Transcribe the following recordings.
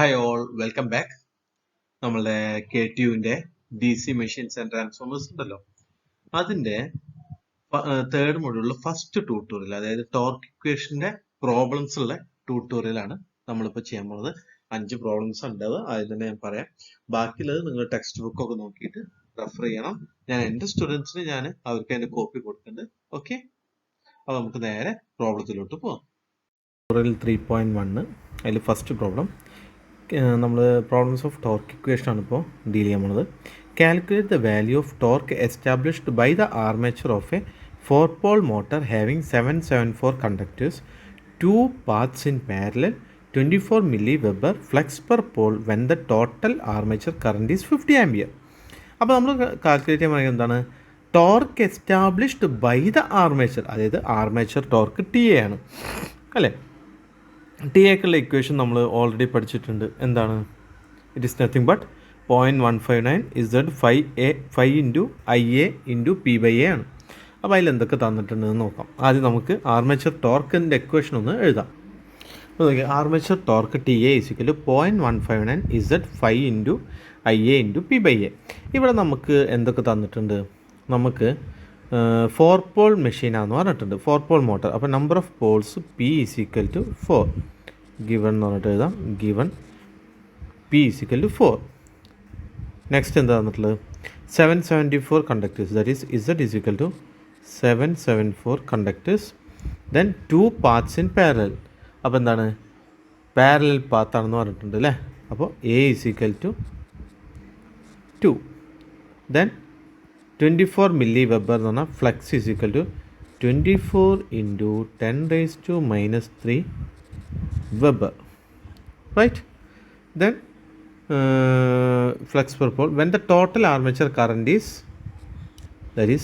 Hi all, welcome back. നമ്മളുടെ KTUവിൻ്റെ DC machines and transformers ഉണ്ടല്ലോ, അതിൻ്റെ തേർഡ് മൊഡ്യൂളിൽ ഫസ്റ്റ് ട്യൂട്ടോറിയൽ, അതായത് ടോർക്ക് ഇക്വേഷൻ്റെ പ്രോബ്ലംസ് ഉള്ള ട്യൂട്ടോറിയലാണ് നമ്മളിപ്പോൾ ചെയ്യാൻ പോകുന്നത്. 5 പ്രോബ്ലംസ് ഉണ്ടാവുക, അതിൽ തന്നെ ഞാൻ പറയാം. ബാക്കിയുള്ളത് നിങ്ങൾ ടെക്സ്റ്റ് ബുക്കൊക്കെ നോക്കിയിട്ട് റെഫർ ചെയ്യണം. ഞാൻ എൻ്റെ സ്റ്റുഡൻസിന് അവർക്ക് അതിൻ്റെ കോപ്പി കൊടുക്കുന്നുണ്ട്. ഓക്കെ, അപ്പോൾ നമുക്ക് നേരെ പ്രോബ്ലത്തിലോട്ട് പോകാം. ട്യൂട്ടോറിയൽ 3.1 അതിൽ ഫസ്റ്റ് പ്രോബ്ലം നമ്മൾ പ്രോബ്ലംസ് ഓഫ് ടോർക്ക് ഇക്വേഷൻ ആണ് ഇപ്പോൾ ഡീൽ ചെയ്യാൻ പോകുന്നത്. Calculate the value of torque established by the armature of a 4-pole motor having 774 conductors, 2 paths in parallel, 24 mW flux per pole when the total armature current is 50 ampere. അപ്പോൾ നമ്മൾ calculate ചെയ്യാൻ പറയുന്നത് എന്താണ്? Torque established by the armature, അതായത് armature torque TA ആണ് അല്ലേ. ടിയേക്കുള്ള equation നമ്മൾ ഓൾറെഡി പഠിച്ചിട്ടുണ്ട്. എന്താണ്? It is nothing but 0.159 Z 5 into IA into P/A ആണ്. അപ്പോൾ അതിൽ എന്തൊക്കെ തന്നിട്ടുണ്ടെന്ന് നോക്കാം. ആദ്യം നമുക്ക് ആർമേച്ചർ ടോർക്കിൻ്റെ ഇക്വേഷൻ ഒന്ന് എഴുതാം. അപ്പോൾ നോക്കിയാൽ armature torque TA equal to 0.159 Z 5 into IA into P/A. ഇവിടെ നമുക്ക് എന്തൊക്കെ തന്നിട്ടുണ്ട്? നമുക്ക് 4-pole മെഷീനാണെന്ന് പറഞ്ഞിട്ടുണ്ട്, 4-pole മോട്ടർ. അപ്പോൾ number of poles P is equal to 4 given എന്ന് പറഞ്ഞിട്ട് എഴുതാം. Given P is equal to 4. Next എന്താ തന്നിട്ടുള്ളത്? 774 conductors, that is Z is equal to 774 conductors. Then 2 paths in parallel. അപ്പോൾ എന്താണ്? പാരലൽ പാത്താണെന്ന് പറഞ്ഞിട്ടുണ്ട് അല്ലേ. അപ്പോൾ A is equal to 2. Then 24 mW എന്ന് പറഞ്ഞാൽ flux is equal to 24 into 10⁻³ Weber, right? Then flux per pole when the total armature current is, that is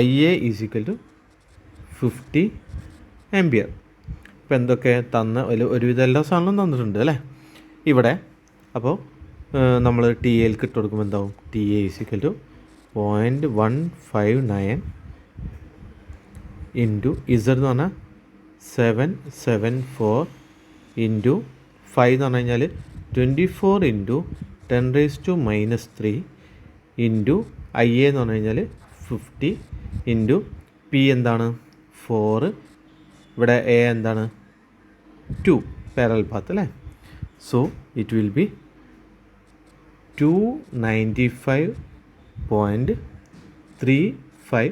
IA is equal to 50 ampere. ഇപ്പോൾ എന്തൊക്കെ തന്ന ഒരുവിധം എല്ലാ സാധനങ്ങളും തന്നിട്ടുണ്ട് അല്ലേ ഇവിടെ. അപ്പോൾ നമ്മൾ TAയിലേക്ക് ഇട്ട് കൊടുക്കുമ്പോൾ എന്താവും? TA is equal to 0.159 into Z എന്ന് പറഞ്ഞാൽ 774 ഇൻറ്റു 5 എന്ന് പറഞ്ഞു കഴിഞ്ഞാൽ 24 ഇൻറ്റു 10⁻³ ഇൻറ്റു IA എന്ന് പറഞ്ഞു കഴിഞ്ഞാൽ 50 ഇൻറ്റു P എന്താണ്? 4. ഇവിടെ A എന്താണ്? 2 പാരലൽ പാത്ത് അല്ലേ. So it will be 295.35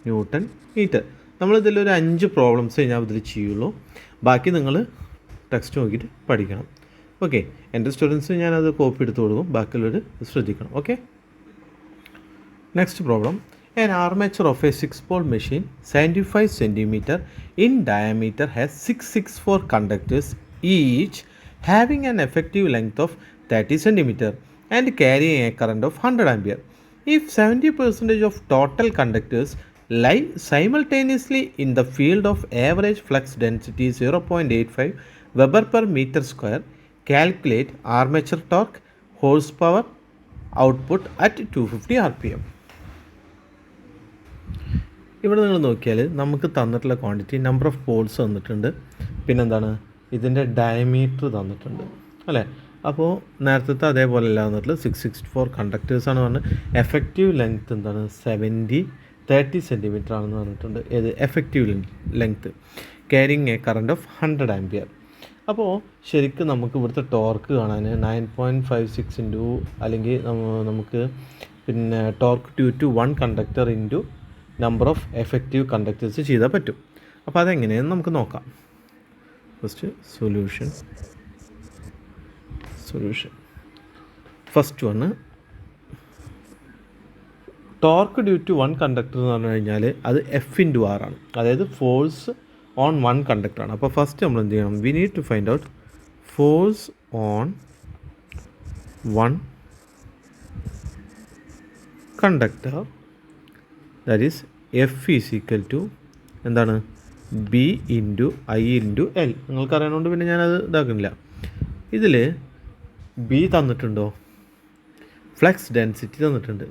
newton metre. നമ്മളിതിലൊരു 5 പ്രോബ്ലംസ് ഞാൻ ഇതിൽ ചെയ്യുള്ളൂ. ബാക്കി നിങ്ങൾ ടെക്സ്റ്റ് നോക്കിയിട്ട് പഠിക്കണം. ഓക്കെ, എൻ്റെ സ്റ്റുഡൻസ് ഞാനത് കോപ്പി എടുത്ത് കൊടുക്കും, ബാക്കിയുള്ളവർ ശ്രദ്ധിക്കണം. Okay, next problem. An armature of a 6-pole machine 75 cm in diameter has 664 conductors, each having an effective length of 30 cm and carrying a current of 100 ampere. If 70% of total conductors lie simultaneously in the field of average flux density 0.85 Weber per meter square, calculate armature torque, horsepower output at 250 rpm. ഇവിടെ നിങ്ങൾ നോക്കിയാൽ നമുക്ക് തന്നിട്ടുള്ള quantity, number of Paul's തന്നിട്ടുണ്ട്, പിന്നെന്താണ് ഇതിൻ്റെ diameter തന്നിട്ടുണ്ട് അല്ലേ. അപ്പോൾ നേരത്തെ അതേപോലെ അല്ല തന്നിട്ടുള്ളത്. 664 കണ്ടക്ടേഴ്സാണ് പറഞ്ഞത്. എഫക്റ്റീവ് ലെങ്ത്ത് എന്താണ്? 30 സെൻറ്റിമീറ്റർ ആണെന്ന് പറഞ്ഞിട്ടുണ്ട്. ഏത് effective length. Carrying a current of 100 ampere. അപ്പോൾ ശരിക്കും നമുക്ക് ഇവിടുത്തെ ടോർക്ക് കാണാൻ 9.56 ഇൻറ്റു അല്ലെങ്കിൽ നമുക്ക് പിന്നെ torque 2/1 conductor into number of effective conductors ചെയ്താൽ പറ്റും. അപ്പോൾ അതെങ്ങനെയെന്ന് നമുക്ക് നോക്കാം. First solution. First one torque due to 1 conductor എന്ന് പറഞ്ഞു കഴിഞ്ഞാൽ അത് F/R ആണ്, അതായത് ഫോഴ്സ് ഓൺ 1 കണ്ടക്ടറാണ്. അപ്പോൾ ഫസ്റ്റ് നമ്മൾ എന്ത് ചെയ്യണം? We need to find out force on 1 conductor, that is F is equal to എന്താണ്? B into I into L. നിങ്ങൾക്ക് അറിയണോണ്ട് പിന്നെ ഞാനത് ഇതാക്കുന്നില്ല. ഇതിൽ B തന്നിട്ടുണ്ടോ? ഫ്ലക്സ് ഡെൻസിറ്റി തന്നിട്ടുണ്ട്,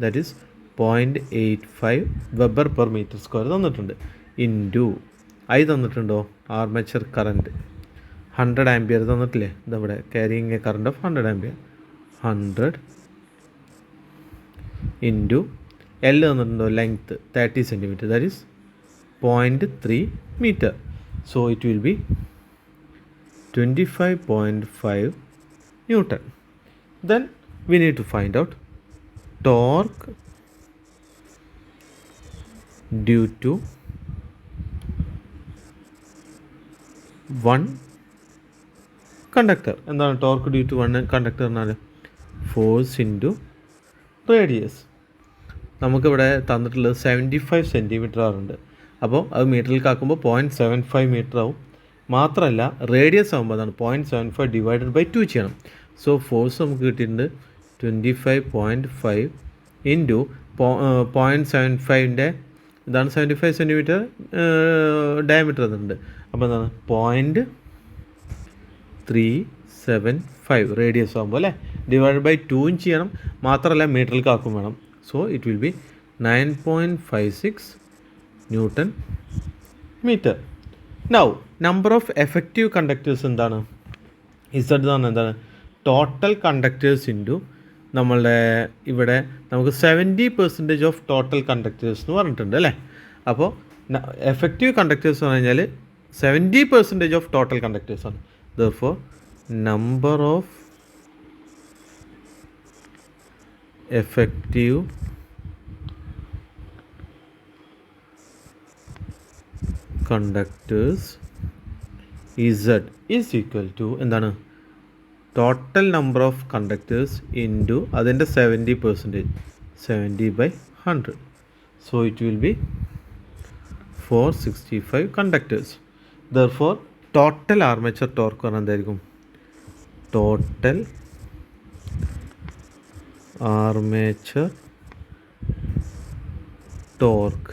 that is 0.85 Weber per meter square തന്നിട്ടുണ്ട്. ഇൻറ്റു I തന്നിട്ടുണ്ടോ? ആർമേച്ചർ കറൻറ്റ് 100 ആംപിയർ തന്നിട്ടില്ലേ, ഇതവിടെ carrying a current of 100 ampere. 100 into L തന്നിട്ടുണ്ടോ, length 30 centimetre, that is 0.3 meter. So it will be 25.5 Newton. Then we need to find out torque due to one conductor. എന്താണ് torque due to one conductor എന്നാൽ force into radius. നമുക്കിവിടെ തന്നിട്ടുള്ളത് 75 centimetre ആറുണ്ട്. അപ്പോൾ അത് മീറ്ററിലേക്കാക്കുമ്പോൾ 0.75 metre ആവും. മാത്രമല്ല radius ആകുമ്പോൾ അതാണ് 0.75 ഡിവൈഡഡ് ബൈ 2 ചെയ്യണം. സോ ഫോഴ്സ് നമുക്ക് കിട്ടിയിട്ടുണ്ട് 25.5 ഇൻറ്റു 0.75ൻ്റെ ഇതാണ് 75 സെൻറ്റിമീറ്റർ ഡയമീറ്റർ തന്നിട്ടുണ്ട്. അപ്പോൾ എന്താണ് 0.375 റേഡിയസ് ആകുമ്പോൾ അല്ലേ, ഡിവൈഡ് ബൈ 2 ചെയ്യണം. മാത്രമല്ല മീറ്ററിലേക്ക് ആക്കും വേണം. So it will B 9.56 Newton meter. Now number of effective conductors എന്താണ്, Z എന്താണ് ടോട്ടൽ കണ്ടക്ടേഴ്സ് ഇൻറ്റു നമ്മളുടെ ഇവിടെ നമുക്ക് 70% ഓഫ് ടോട്ടൽ കണ്ടക്ടേഴ്സ് എന്ന് പറഞ്ഞിട്ടുണ്ട് അല്ലേ. അപ്പോൾ എഫക്റ്റീവ് കണ്ടക്ടേഴ്സ് എന്ന് പറഞ്ഞാൽ 70% ഓഫ് ടോട്ടൽ കണ്ടക്ടേഴ്സ് ആണ്. Therefore number of effective conductors Z is equal to എന്താണ് total number of conductors into അതിൻ്റെ 70%, 70/100. So it will B 465 conductors. Therefore total armature torque പറഞ്ഞാൽ എന്തായിരിക്കും, total armature torque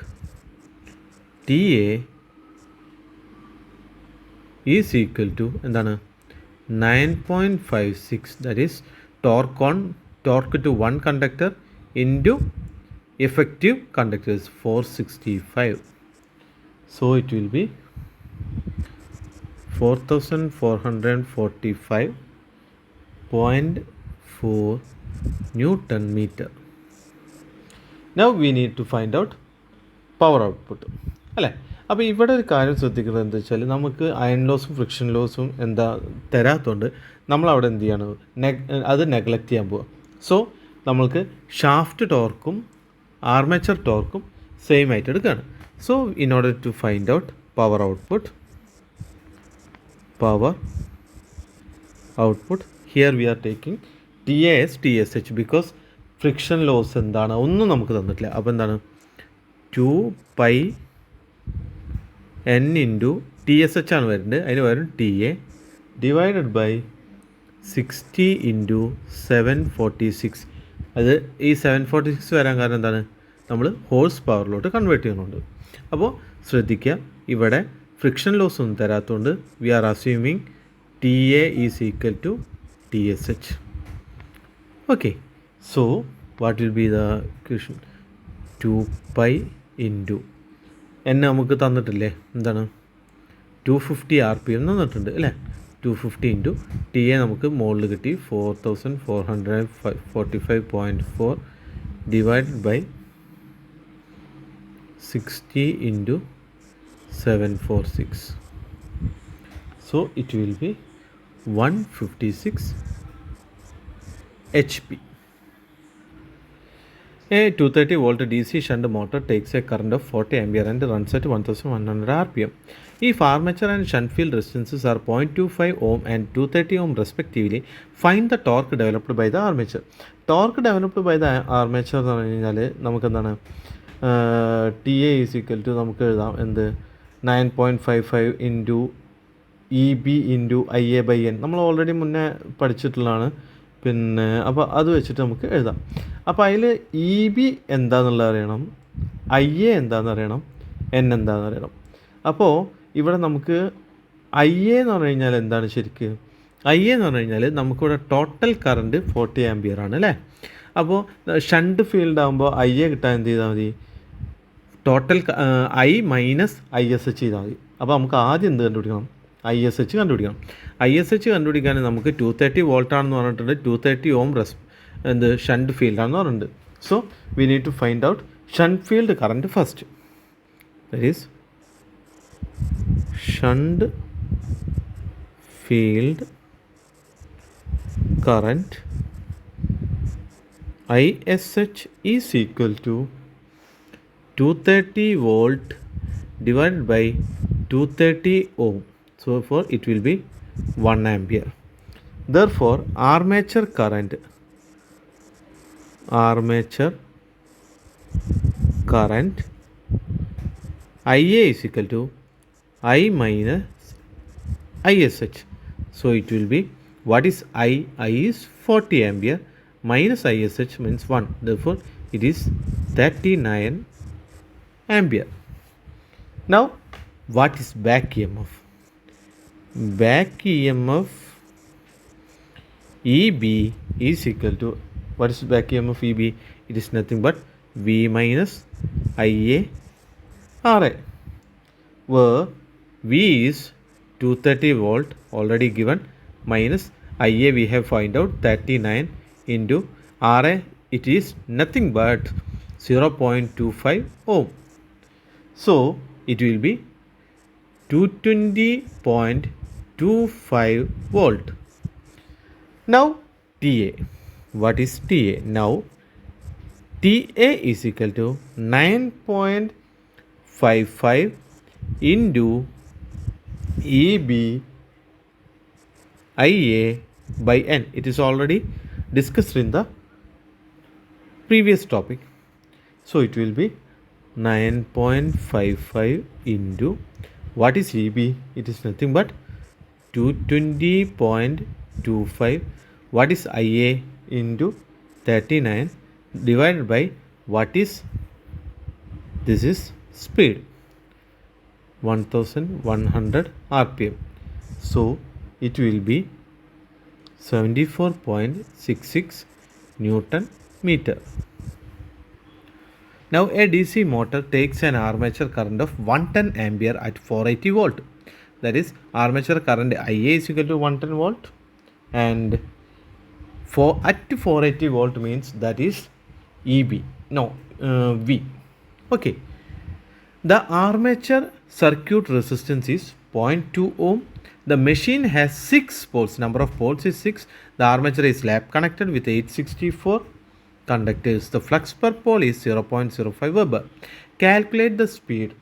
TA is equal to എന്താണ് 9.56, that is torque to one conductor into effective conductors 465. So it will be 4445.4 Newton meter. Now we need to find out power output അല്ലേ. അപ്പോൾ ഇവിടെ ഒരു കാര്യം ശ്രദ്ധിക്കുന്നത് എന്താ വെച്ചാൽ നമുക്ക് അയൺ ലോസും ഫ്രിക്ഷൻ ലോസും എന്താ തരാത്തതുകൊണ്ട് നമ്മളവിടെ എന്ത് ചെയ്യണം, അത് നെഗ്ലക്റ്റ് ചെയ്യാൻ പോവുക. സോ നമ്മൾക്ക് ഷാഫ്റ്റ് ടോർക്കും ആർമേച്ചർ ടോർക്കും സെയിം ആയിട്ട് എടുക്കുകയാണ്. So in order to find out power output here we are taking TAS TSH because friction loss എന്താണ് ഒന്നും നമുക്ക് തന്നിട്ടില്ല. അപ്പോൾ എന്താണ് 2πN ഇൻറ്റു TSH ആണ് വരുന്നത്, അതിന് പകരം TA ഡിവൈഡഡ് ബൈ 60 ഇൻറ്റു 746. അത് ഈ 746 വരാൻ കാരണം എന്താണ്, നമ്മൾ ഹോഴ്സ് പവറിലോട്ട് കൺവേർട്ട് ചെയ്യുന്നുണ്ട്. അപ്പോൾ ശ്രദ്ധിക്കുക, ഇവിടെ ഫ്രിക്ഷൻ ലോസ് ഒന്നും തരാത്തതുകൊണ്ട് we are assuming TA is equal to TSH. Okay, so what will be the equation, 2π into N നമുക്ക് തന്നിട്ടില്ലേ, എന്താണ് 250 RPM തന്നിട്ടുണ്ട് അല്ലേ. 250 ഇൻറ്റു TA നമുക്ക് മുകളിൽ കിട്ടി 4445.4 divided by 60 into 746. So it will be 156 HP. A 230 volt DC shunt motor takes a current of 40 ampere and runs at 1100 RPM. If armature and shunt field resistances are 0.25 ohm and 230 ohm respectively, find the torque developed by the armature. Torque developed by the armature എന്ന് പറഞ്ഞു കഴിഞ്ഞാൽ നമുക്ക് എന്താണ് TA is equal to നമുക്ക് എഴുതാം എന്ത് 9.55 into EB into IA/N നമ്മൾ already മുന്നേ പഠിച്ചിട്ടുള്ളതാണ്. പിന്നെ അപ്പോൾ അത് വെച്ചിട്ട് നമുക്ക് എഴുതാം. അപ്പോൾ അതിൽ EB എന്താണെന്നുള്ളത് അറിയണം, IA എന്താണെന്ന് അറിയണം, N എന്താണെന്ന് അറിയണം. അപ്പോൾ ഇവിടെ നമുക്ക് IA എന്ന് പറഞ്ഞു കഴിഞ്ഞാൽ എന്താണ് ശരിക്ക്, IA എന്ന് പറഞ്ഞു കഴിഞ്ഞാൽ നമുക്കിവിടെ ടോട്ടൽ കറണ്ട് 40 ആംപിയർ ആണ് അല്ലേ. അപ്പോൾ ഷണ്ട് ഫീൽഡ് ആകുമ്പോൾ IA കിട്ടാൻ എന്ത് ചെയ്താൽ മതി, ടോട്ടൽ I മൈനസ് ISH ചെയ്താൽ മതി. അപ്പോൾ നമുക്ക് ആദ്യം എന്ത് കണ്ടുപിടിക്കണം, ISH കണ്ടുപിടിക്കണം. ISH കണ്ടുപിടിക്കാൻ നമുക്ക് 230 വോൾട്ടാണെന്ന് പറഞ്ഞിട്ടുണ്ട്, 230 ഓം എന്ത് ഷണ്ട് ഫീൽഡാണെന്ന് പറഞ്ഞിട്ടുണ്ട്. So we need to find out shunt field current first. That is shunt field current ISH is equal to 230 volt divided by 230 ohm. So therefore it will be 1 ampere. Therefore armature current IA is equal to I minus ISH. So it will be, what is I? I is 40 ampere minus ISH means 1. Therefore it is 39 ampere. Now what is back EMF? Back EMF EB is equal to, what is back EMF EB? It is nothing but V minus IA RA, where V is 230 volt already given, minus IA we have find out 39 into RA, it is nothing but 0.25 ohm. So it will be 220.25 volt. Now TA, what is TA? Now TA is equal to 9.55 into EB IA by N. It is already discussed in the previous topic. So it will be 9.55 into, what is EB? It is nothing but 220.25. What is IA? Into 39 divided by, what is, this is speed, 1100 RPM. So it will be 74.66 Newton meter. Now a DC motor takes an armature current of 110 ampere at 480 volt. That is, armature current IA is equal to 110 volt, and at 480 volt means that is EB, no, V. Okay. The armature circuit resistance is 0.2 ohm. The machine has 6 poles. Number of poles is 6. The armature is lap connected with 864 conductors. The flux per pole is 0.05 Weber. Calculate the speed.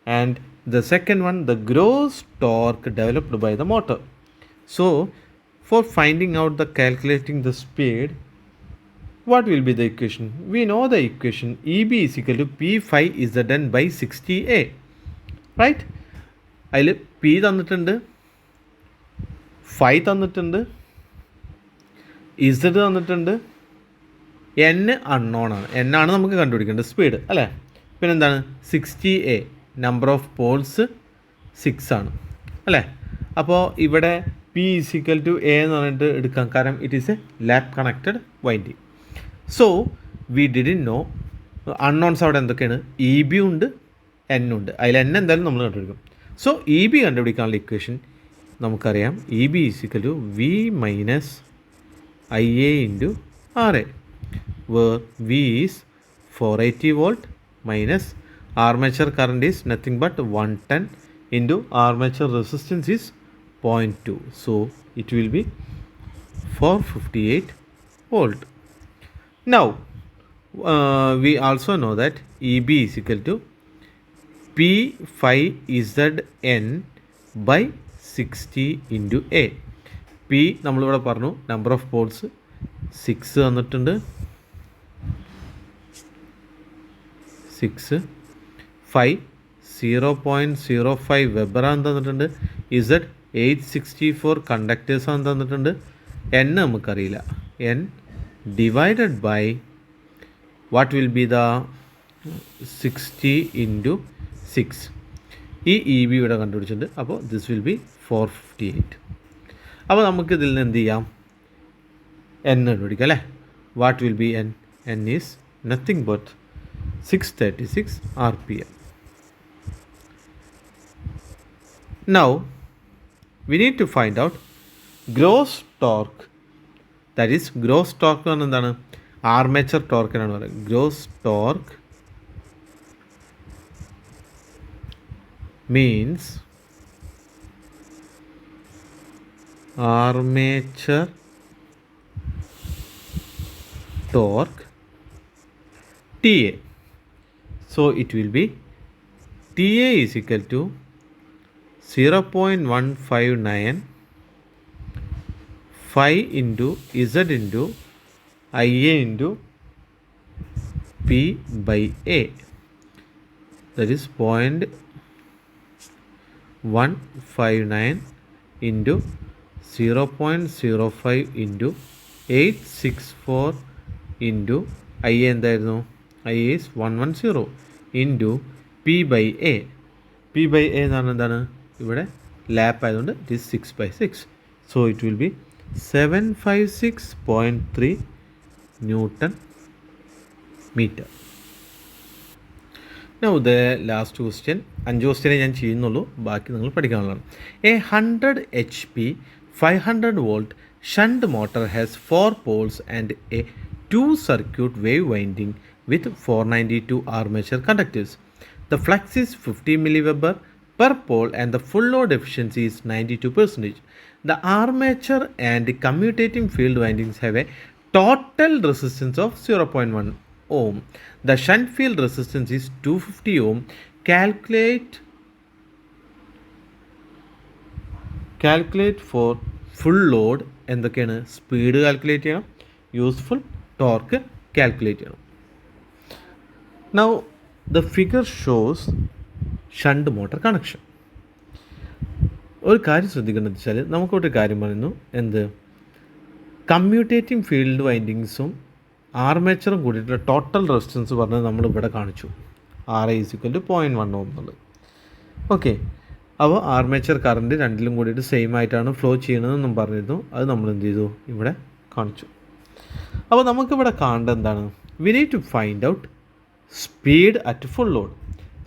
And the second one, the gross torque developed by the motor. So for finding out the calculating the speed, what will be the equation? We know the equation. EB is equal to P phi Zn by 60A. Right? അതിൽ P തന്നിട്ടുണ്ട്, phi തന്നിട്ടുണ്ട്, Z തന്നിട്ടുണ്ട്, N unknown ആണ്. N ആണ് നമുക്ക് കണ്ടുപിടിക്കേണ്ടത് speed, അല്ലേ? പിന്നെന്താണ്? 60A, നമ്പർ ഓഫ് പോൾസ് 6 ആണ്, അല്ലേ? അപ്പോൾ ഇവിടെ P ഈക്വൽ ടു A എന്ന് പറഞ്ഞിട്ട് എടുക്കാം, കാരണം it is a lap connected winding. So we didn't know unknowns അവിടെ എന്തൊക്കെയാണ്? ഇ ബി ഉണ്ട്, എൻ ഉണ്ട്. അതിൽ എൻ എന്തായാലും നമ്മൾ കണ്ടുപിടിക്കും. സോ ഇ ബി കണ്ടുപിടിക്കാനുള്ള ഇക്വേഷൻ നമുക്കറിയാം. E B is equal to V minus I A into R A, where V is 480 volt minus armature current is nothing but 110 into armature resistance is 0.2. So it will be 458 volt. Now we also know that EB is equal to P phi Zn by 60 into A. P നമ്മളിവിടെ പറഞ്ഞു number of Paul's 6 തന്നിട്ടുണ്ട്, 6 5 0.05 weber ആണെന്ന് തന്നിട്ടുണ്ട്, Z 864 conductors ആണെന്ന് തന്നിട്ടുണ്ട്, N നമുക്കറിയില്ല, N divided by what will be the 60 into 6. ഈ E B ഇവിടെ കണ്ടുപിടിച്ചിട്ടുണ്ട്. അപ്പോൾ ദിസ് വിൽ ബി 458. അപ്പോൾ നമുക്ക് ഇതിൽ നിന്ന് എന്ത് ചെയ്യാം? എൻ കണ്ടുപിടിക്കാം, അല്ലേ? What will B N? N is nothing but 636 RPM. Now we need to find out gross torque. That is gross torque എന്ന് എന്താണ് ആർമേച്ചർ ടോർക്കിനാണ് പറയുന്നത്. Gross torque means armature torque TA. So it will be TA is equal to 0.159 phi into Z into IA into P by A. That is 0.159 into 0.05 into 864 into IA എന്തായിരുന്നു IA is 110 into P by A. P by A എന്ന് പറഞ്ഞാൽ എന്താണ് ഇവിടെ lap ആയതുകൊണ്ട് it is 6/6. So it will be 756.3 newton metre. Now the last question, 5 ക്വസ്റ്റ്യനെ ഞാൻ ചെയ്യുന്നുള്ളൂ, ബാക്കി നിങ്ങൾ പഠിക്കാനുള്ളതാണ്. A 100 HP 500 volt shunt motor has 4 poles and a 2 circuit wave winding with 492 armature conductors. The flux is 50 milliweber per pole and the full load efficiency is 92%. The armature and commutating field windings have a total resistance of 0.1 ohm. The shunt field resistance is 250 ohm. Calculate for full load. എന്തൊക്കെയാണ് speed calculate ചെയ്യണം, useful torque calculate ചെയ്യണം. Now the figure shows shunt motor connection. ഒരു കാര്യം ശ്രദ്ധിക്കേണ്ടത് വെച്ചാൽ നമുക്കൊരു കാര്യം പറയുന്നു, എന്ത് കമ്മ്യൂട്ടേറ്റിംഗ് ഫീൽഡ് വൈൻഡിങ്സും ആർമേച്ചറും കൂടിയിട്ടുള്ള ടോട്ടൽ റെസിസ്റ്റൻസ് പറഞ്ഞത് നമ്മളിവിടെ കാണിച്ചു. RA = 0.1 ohm എന്നുള്ളത്. ഓക്കെ, അപ്പോൾ ആർമേച്ചർ കറണ്ട് രണ്ടിലും കൂടിയിട്ട് സെയിം ആയിട്ടാണ് ഫ്ലോ ചെയ്യണതെന്നും പറഞ്ഞിരുന്നു. അത് നമ്മൾ എന്ത് ചെയ്തു, ഇവിടെ കാണിച്ചു. അപ്പോൾ നമുക്കിവിടെ കാണേണ്ടത് എന്താണ്, we need to find out speed at full load.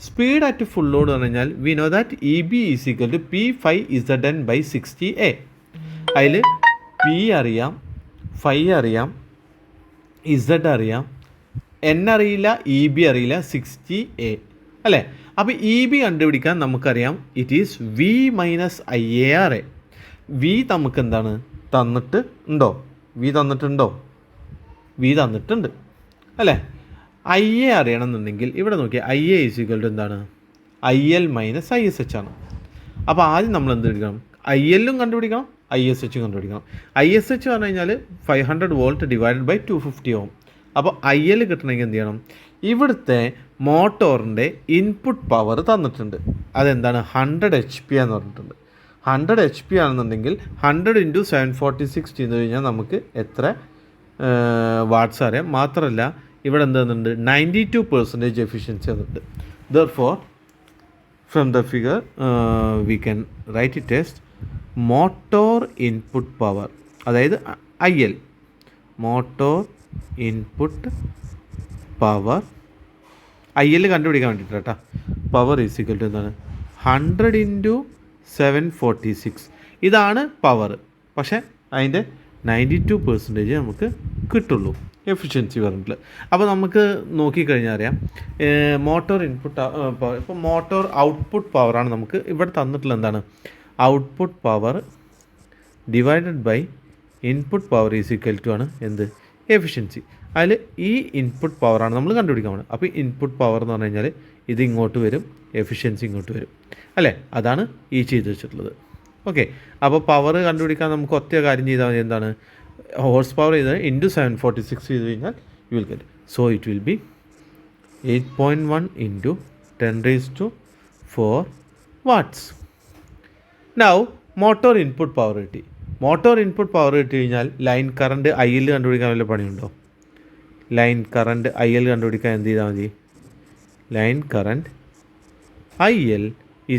Speed at full load എന്ന് പറഞ്ഞാൽ we know that EB = P∅Zn/60A. അതിൽ P അറിയാം, ഫൈ അറിയാം, Z അറിയാം, N അറിയില്ല, EB അറിയില്ല, 60A അല്ലേ. അപ്പോൾ EB കണ്ടുപിടിക്കാൻ നമുക്കറിയാം it is V - IARA. V നമുക്ക് എന്താണ് തന്നിട്ട് ഉണ്ടോ, V തന്നിട്ടുണ്ടോ, V തന്നിട്ടുണ്ട് അല്ലേ. IA അറിയണമെന്നുണ്ടെങ്കിൽ ഇവിടെ നോക്കിയാൽ IA = എന്താണ് IL - ISH ആണ്. അപ്പോൾ ആദ്യം നമ്മൾ എന്ത് എടുക്കണം, IL-ഉം കണ്ടുപിടിക്കണം, ISH കണ്ടുപിടിക്കണം. ISH പറഞ്ഞു കഴിഞ്ഞാൽ 500 volt ഡിവൈഡഡ് ബൈ 250 ohm. അപ്പോൾ IL കിട്ടണമെങ്കിൽ എന്ത് ചെയ്യണം, ഇവിടുത്തെ മോട്ടോറിൻ്റെ ഇൻപുട്ട് പവർ തന്നിട്ടുണ്ട്, അതെന്താണ് 100 HP എന്ന് പറഞ്ഞിട്ടുണ്ട്. 100 HP ആണെന്നുണ്ടെങ്കിൽ 100 × 746 ചെയ്ത് കഴിഞ്ഞാൽ നമുക്ക് എത്ര വാട്ട്സ് അറിയാം. മാത്രമല്ല ഇവിടെ എന്ത് തന്നിട്ടുണ്ട്, 92% എഫിഷ്യൻസി തന്നിട്ടുണ്ട്. Therefore from the figure we can write it as motor input power, അതായത് IL, motor input power IL കണ്ടുപിടിക്കാൻ വേണ്ടിയിട്ട് കേട്ടോ. പവർ = എന്താണ് 100 × 746. ഇതാണ് പവർ. പക്ഷേ അതിൻ്റെ 92% നമുക്ക് കിട്ടുള്ളൂ എഫിഷ്യൻസി പറഞ്ഞിട്ട്. അപ്പോൾ നമുക്ക് നോക്കിക്കഴിഞ്ഞാൽ അറിയാം മോട്ടോർ ഇൻപുട്ട് പവർ, ഇപ്പോൾ മോട്ടോർ ഔട്ട്പുട്ട് പവറാണ് നമുക്ക് ഇവിടെ തന്നിട്ടുള്ള. എന്താണ് output power divided by input power = ആണ് എന്ത് എഫിഷ്യൻസി. അതിൽ ഈ ഇൻപുട്ട് പവറാണ് നമ്മൾ കണ്ടുപിടിക്കാൻ പോകുന്നത്. അപ്പോൾ ഇൻപുട്ട് പവർ എന്ന് പറഞ്ഞു കഴിഞ്ഞാൽ ഇത് ഇങ്ങോട്ട് വരും, എഫിഷ്യൻസി ഇങ്ങോട്ട് വരും അല്ലേ. അതാണ് ഈ ചെയ്ത് വെച്ചിട്ടുള്ളത്. ഓക്കെ, അപ്പോൾ പവർ കണ്ടുപിടിക്കാൻ നമുക്ക് ഒറ്റ കാര്യം ചെയ്താൽ മതി, എന്താണ് ഹോഴ്സ് പവർ ചെയ്ത് ഇൻറ്റു 746 ചെയ്ത് കഴിഞ്ഞാൽ you will get. So it will B 8.1 × 10⁴ watts. Now motor input power കിട്ടി. മോട്ടോർ ഇൻപുട്ട് പവർ കിട്ടി കഴിഞ്ഞാൽ ലൈൻ കറണ്ട് IL കണ്ടുപിടിക്കാൻ വല്ല പണിയുണ്ടോ? ലൈൻ കറണ്ട് IL കണ്ടുപിടിക്കാൻ എന്ത് ചെയ്താൽ മതി, ലൈൻ കറണ്ട് IL =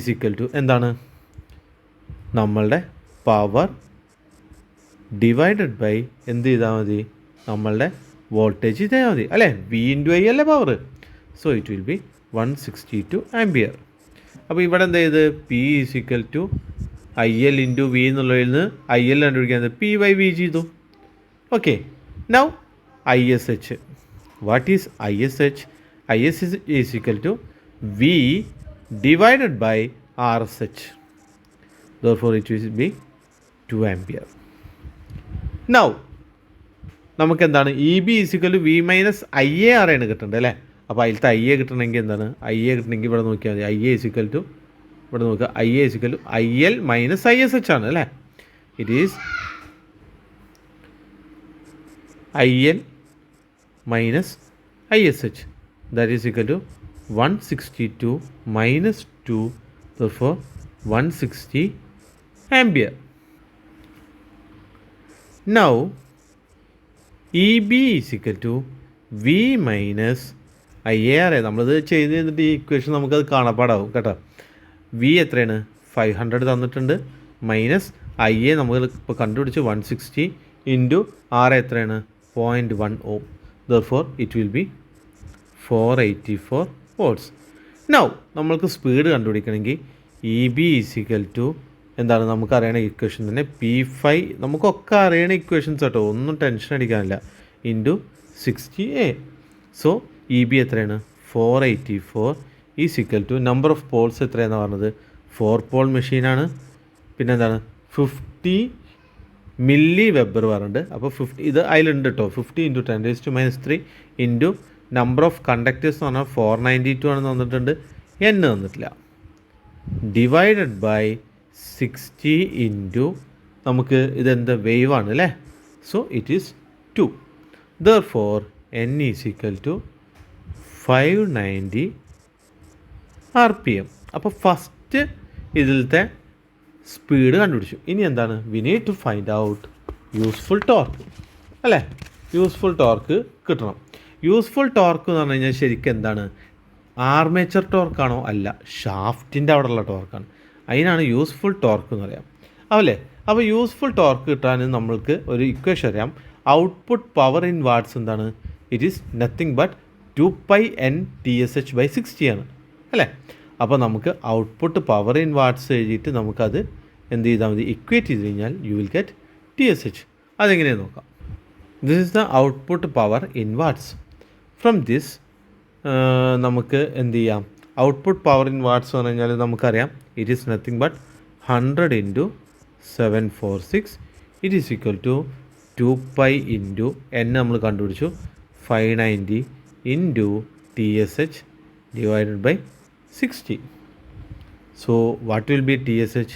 എന്താണ് നമ്മളുടെ പവർ ഡിവൈഡഡ് ബൈ എന്ത് ചെയ്താൽ മതി, നമ്മളുടെ വോൾട്ടേജ് ചെയ്താൽ മതി അല്ലേ. V × I അല്ലേ power. So it will be 162 ampere. അപ്പോൾ ഇവിടെ എന്ത് ചെയ്ത് P = I L into V എന്നുള്ളതിൽ നിന്ന് ഐ എൽ കണ്ടുപിടിക്കുന്നത് പി ബൈ വി ചെയ്തു. Okay, now I S H. What is I S H? I S H is equal to V divided by R S H. Therefore it will be 2 ampere. Now നമുക്ക് എന്താണ് E B is equal V minus I A R ആണ് കിട്ടേണ്ടത് അല്ലേ? അപ്പോൾ അതിലത്തെ I A കിട്ടണമെങ്കിൽ എന്താണ്? I A കിട്ടണമെങ്കിൽ ഇവിടെ നോക്കിയാൽ മതി. ഐ എ ഈസിക്കൽ ടു ഇവിടെ നോക്കുക, I A is equal to I L minus I S H ആണ് അല്ലേ? It is I L minus I S H, that is equal to 162 minus 2, therefore 160 ampere. Now EB is equal to V minus IAR. നമ്മളിത് ചെയ്ത് കഴിഞ്ഞിട്ട് ഈ equation നമുക്കത് കാണാപ്പാടാവും കേട്ടോ. V എത്രയാണ്? 500 തന്നിട്ടുണ്ട്, മൈനസ് ഐ എ നമ്മൾ ഇപ്പോൾ കണ്ടുപിടിച്ച് 160 ഇൻറ്റു ആർ എത്രയാണ്? 0.1 ohm. Therefore it will be 484 volts. Now നമ്മൾക്ക് സ്പീഡ് കണ്ടുപിടിക്കണമെങ്കിൽ E B is equal to എന്താണ്? നമുക്കറിയണ ഇക്വേഷൻ തന്നെ P5, നമുക്കൊക്കെ അറിയണ ഇക്വേഷൻസ് കേട്ടോ, ഒന്നും ടെൻഷൻ അടിക്കാനില്ല, into 60A. So E B എത്രയാണ്? 484 is equal to number of poles എത്രയാണെന്ന് പറഞ്ഞത്? 4 പോൾ മെഷീനാണ്. പിന്നെ എന്താണ്? 50 മില്ലി വെബർ പറഞ്ഞിട്ട്. അപ്പോൾ 50 ഇത് അതിലുണ്ട് കേട്ടോ. 50 into 10⁻³ into number of conductors എന്ന് പറഞ്ഞാൽ 492 ആണെന്ന് തന്നിട്ടുണ്ട്, n തന്നിട്ടില്ല, ഡിവൈഡഡ് ബൈ 60 ഇൻറ്റു നമുക്ക് ഇതെന്താ വേവ് ആണ് അല്ലേ? So it is 2. Therefore n is equal to 590 RPM. അപ്പോൾ ഫസ്റ്റ് ഇതിലത്തെ സ്പീഡ് കണ്ടുപിടിച്ചു. ഇനി എന്താണ്? We need to find out useful torque അല്ലേ? യൂസ്ഫുൾ ടോർക്ക് കിട്ടണം. യൂസ്ഫുൾ ടോർക്ക് എന്ന് പറഞ്ഞു കഴിഞ്ഞാൽ ശരിക്കും എന്താണ്? ആർമേച്ചർ ടോർക്കാണോ? അല്ല, ഷാഫ്റ്റിൻ്റെ അവിടെയുള്ള ടോർക്കാണ്. അതിനാണ് യൂസ്ഫുൾ ടോർക്ക് എന്ന് പറയാം അല്ലേ? അപ്പോൾ യൂസ്ഫുൾ ടോർക്ക് കിട്ടാൻ നമ്മൾക്ക് ഒരു ഇക്വേഷൻ അറിയാം. ഔട്ട്പുട്ട് പവർ ഇൻ വാട്ട്സ് എന്താണ്? It is nothing but 2πN/TSH/60 ആണ് അല്ലേ? അപ്പോൾ നമുക്ക് ഔട്ട്പുട്ട് പവർ ഇൻ വാട്ട്സ് എഴുതിയിട്ട് നമുക്കത് എന്ത് ചെയ്താൽ മതി? ഇക്വേറ്റ് ചെയ്ത് കഴിഞ്ഞാൽ യു വിൽ ഗെറ്റ് TSH. അതെങ്ങനെയാണ് നോക്കാം. This is the output power in watts. From this നമുക്ക് എന്ത് ചെയ്യാം? ഔട്ട്പുട്ട് പവർ ഇൻ വാട്ട്സ് എന്ന് പറഞ്ഞു കഴിഞ്ഞാൽ നമുക്കറിയാം it is nothing but 100 into 746. It is equal to 2π into n നമ്മൾ കണ്ടുപിടിച്ചു 590 into TSH divided by 60. So what will be TSH?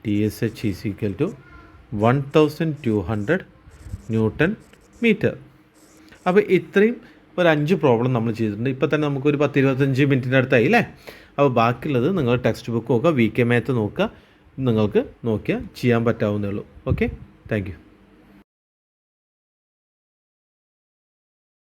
TSH is equal to 1200 Newton meter. അപ്പോൾ ഇത്രയും ഒരു 5 പ്രോബ്ലം നമ്മൾ ചെയ്തിട്ടുണ്ട്. ഇപ്പോൾ തന്നെ നമുക്കൊരു 10-25 മിനിറ്റിൻ്റെ അടുത്തായി അല്ലേ? അപ്പോൾ ബാക്കിയുള്ളത് നിങ്ങൾ ടെക്സ്റ്റ് ബുക്ക് നോക്കുക, VK മാത്ത് നോക്കുക, നിങ്ങൾക്ക് നോക്കിയാൽ ചെയ്യാൻ പറ്റാവുന്നേ ഉള്ളൂ. Okay, thank you.